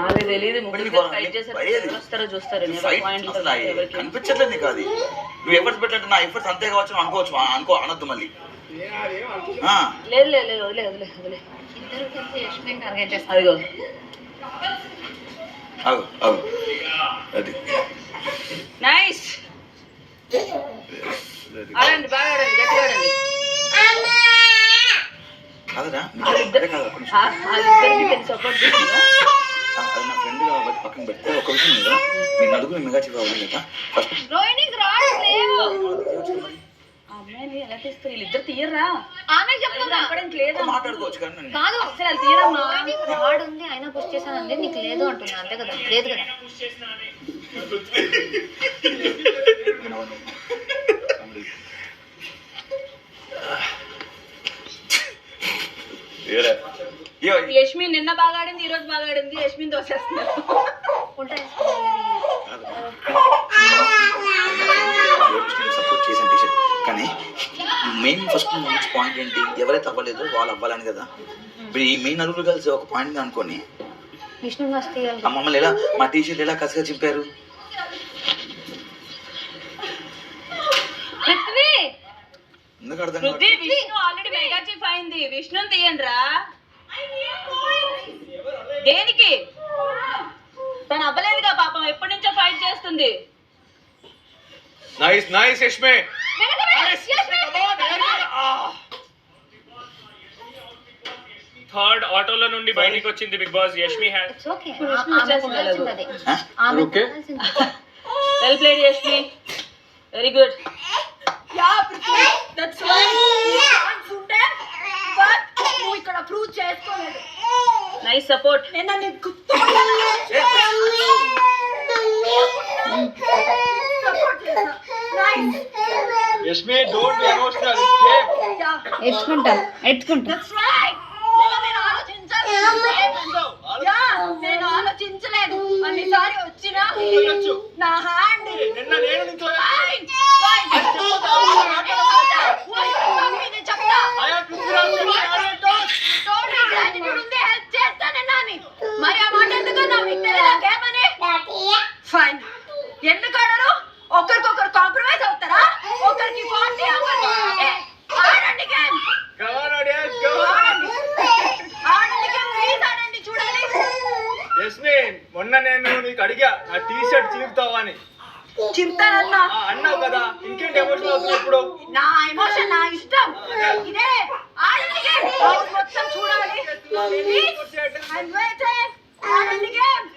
అది తెలియదు. ఫైట్ చేస్తారు వస్తారో చూస్తారు. కనిపించట్లేదు నీకు అది. నువ్వు ఎఫర్ట్స్ పెట్టంటే నా ఎఫర్ట్స్ అంతే కావచ్చు అనుకోవచ్చు, అనొద్దు మళ్ళీ. లేదు లేదు లేదు, వదిలే వదిలే వదిలే. అదిగో అది నైస్. ఆడండి, బాగా ఆడండి, గట్టిగా ఆడండి. సపోర్ట్ చేస్తుందా? అది నా ఫ్రెండ్ కాబట్టి పక్కన పెడితే ఒక విషయం మీద మీ నలుగురు మెగా చీఫ్ అవ్వాలి కదా. ఫస్ట్ అమ్మాయిని ఎలా తీస్తారు వీళ్ళిద్దరు? తీయరా మాట్లాడుకోవచ్చు కానీ కాదు అసలు అది తీయరమ్మా. రాడ్ ఉంది అయినా పుష్ చేశానండి, నీకు లేదు అంటున్నా అంతే కదా. లేదు కదా యష్మి నిన్న బాగా ఆడింది, ఈ రోజు బాగా ఆడింది. యష్మిని దోసేస్తున్నారు. సపోర్ట్ చేసాను టీషర్ట్. కానీ మెయిన్ ఫస్ట్ మంచి పాయింట్ ఏంటి, ఎవరైతే అవ్వలేదో వాళ్ళు అవ్వాలని కదా. ఇప్పుడు ఈ మెయిన్ నలుగురు కలిసి ఒక పాయింట్ అనుకోని విష్ణు మమ్మల్ని ఎలా మా టీషర్ట్ ఎలా కసిగా చింపారు. ఎందుకు అర్థం కాదు. విష్ణు ఆల్రెడీ మెగా చీఫ్ అయింది. విష్ణుని తీయండి రా. దేనికి? తను అవ్వలేదుగా పాపం, ఎప్పటి నుంచో ఫైట్ చేస్తుంది. Nice nice Yashmi. థర్డ్ ఆటోలో నుండి బయటికి వచ్చింది Bigg Boss. Yashmi has okay. Well played Yashmi, very good. ఇక్కడ ప్రూవ్ చేసుకోలేదు. Nice support. Yashmi don't be emotional. ఎత్తుకుంటా ఎత్తుకుంటా. నేను ఆలోచించలేదు. అన్నిసారి వచ్చినా నా హ్యాండ్ మరి ఆ మాట ఎందుకన్నా మీకు తెలియదాకేమని? ఫైన్. ఎందుకు ఆడరు? ఒకరికొకరు కాంప్రమైజ్ అవుతారా? ఒకరికి 40 ఆడండి గేమ్. ఆడండి గేమ్, ప్లీజ్ ఆడండి, చూడాలి. యష్మి మొన్న నేను నీకు అడిగా ఆ టీ షర్ట్ చిలుకుతావా అని. చింతానన్నా అన్నావు కదా, ఇంకేంటి ఎమోషనల్ అవుతుంది ఇప్పుడు? నా ఎమోషన్ నా ఇష్టం. ఇదే ఆడండి గేమ్, మొత్తం చూడాలి. I'm waiting. ఆడండి గేమ్.